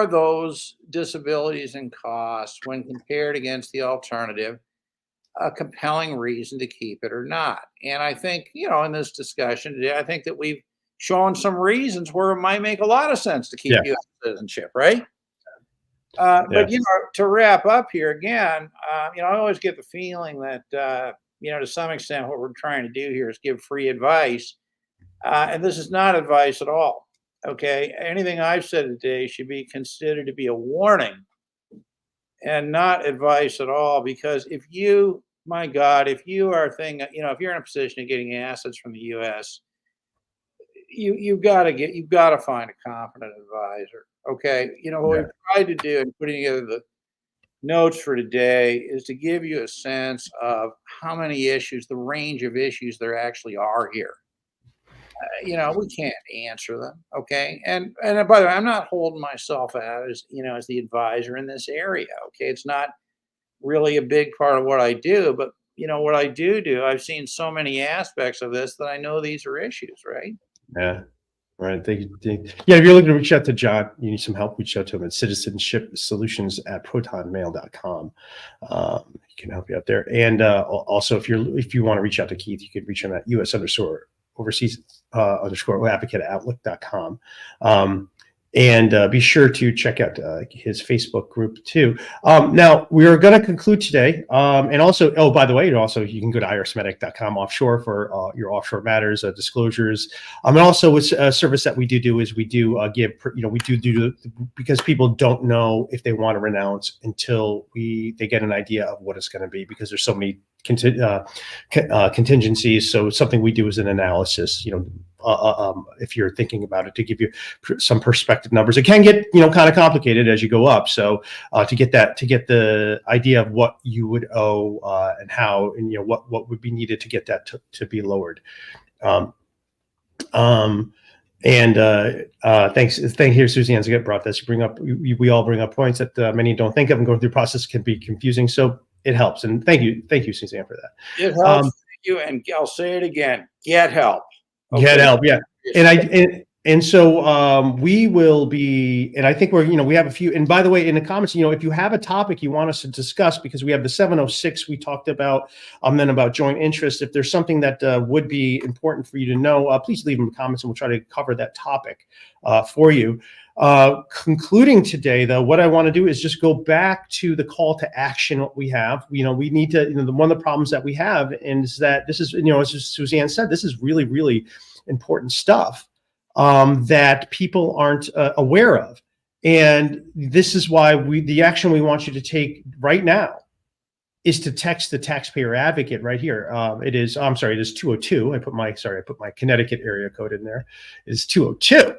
those disabilities and costs, when compared against the alternative, a compelling reason to keep it or not? And I think, in this discussion today, I think that we've shown some reasons where it might make a lot of sense to keep U.S. citizenship, right? But, to wrap up here again, I always get the feeling that, to some extent, what we're trying to do here is give free advice. And this is not advice at all. Okay. Anything I've said today should be considered to be a warning and not advice at all. Because if you are if you're in a position of getting assets from the U.S., you've got to find a competent advisor. Okay. What we've tried to do in putting together the notes for today is to give you a sense of how many issues, the range of issues there actually are here. We can't answer them. Okay. And by the way, I'm not holding myself out as the advisor in this area. Okay. It's not really a big part of what I do, but what I do, I've seen so many aspects of this that I know these are issues, right? Yeah. Right. Yeah, if you're looking to reach out to John, you need some help, reach out to him at citizenshipsolutions@protonmail.com. He can help you out there. And also, if you want to reach out to Keith, you could reach him at US_overseas _advocate at outlook.com. And be sure to check out his Facebook group too. Now we are going to conclude today. And also, oh, by the way, also you can go to IRSMedic.com offshore for your offshore matters, disclosures. And also, with a service that we do is we do give, we do because people don't know if they want to renounce until they get an idea of what it's going to be, because there's so many contingencies. So something we do is an analysis, if you're thinking about it, to give you some perspective numbers. It can get, kind of complicated as you go up. So to get the idea of what you would owe and how, and, what would be needed to get that to be lowered. Thanks here, Suzanne's brought this. We all bring up points that many don't think of, and going through the process can be confusing. So it helps. And thank you, Suzanne, for that. It helps you, and I'll say it again: get help. Okay. Get help, yeah. And so we will be, and I think we have a few. And by the way, in the comments, if you have a topic you want us to discuss, because we have the 706 we talked about, then about joint interest. If there's something that would be important for you to know, please leave them in the comments, and we'll try to cover that topic for you. Concluding today, though, what I want to do is just go back to the call to action. What we have, we need to, one of the problems that we have is that this is, as Suzanne said, this is really, really important stuff that people aren't aware of. And this is why the action we want you to take right now is to text the taxpayer advocate right here. It is 202. I put my Connecticut area code in there. It's 202.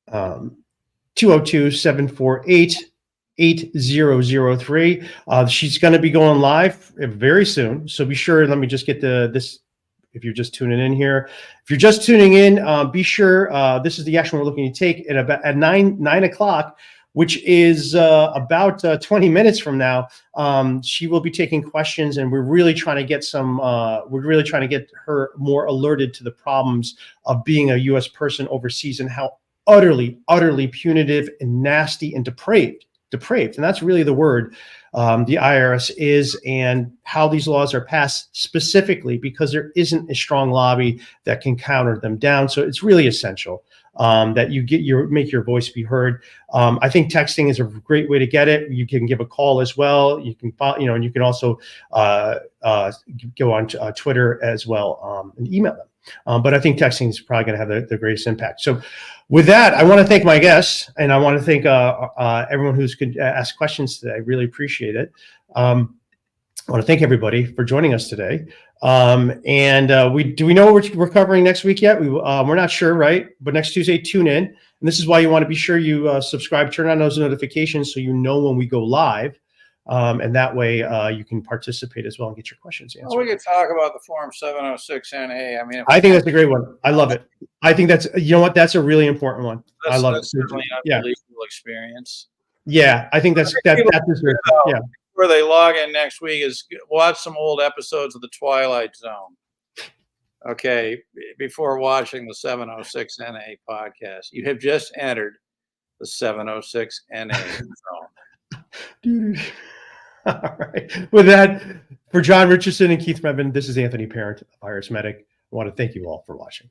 202-748-8003. She's going to be going live very soon. So be sure, let me just get this. If you're just tuning in here, if you're just tuning in, be sure this is the action we're looking to take at 9 o'clock, which is about 20 minutes from now. She will be taking questions, and we're really trying to get her more alerted to the problems of being a U.S. person overseas, and how utterly punitive and nasty and depraved. And that's really the word the IRS is, and how these laws are passed specifically because there isn't a strong lobby that can counter them down. So it's really essential that you make your voice be heard. I think texting is a great way to get it. You can give a call as well. You can, and you can also go on Twitter as well and email them. But I think texting is probably going to have the greatest impact. So with that, I want to thank my guests, and I want to thank everyone who's could ask questions today. I really appreciate it. I want to thank everybody for joining us today. Do we know what we're covering next week yet? We're not sure, right? But next Tuesday, tune in. And this is why you want to be sure you subscribe, turn on those notifications so you know when we go live. And that way you can participate as well and get your questions answered. Well, we could talk about the Form 706NA. I mean, I think that's a great one. I love it. I think that's, that's a really important one. I love it. Certainly an unbelievable experience. Yeah, I think that's yeah. Where they log in next week is watch some old episodes of The Twilight Zone. Okay, before watching the 706NA podcast, you have just entered the 706NA zone. Dude. All right. With that, for John Richardson and Keith Redmond, this is Anthony Parent of IRSMedic. I want to thank you all for watching.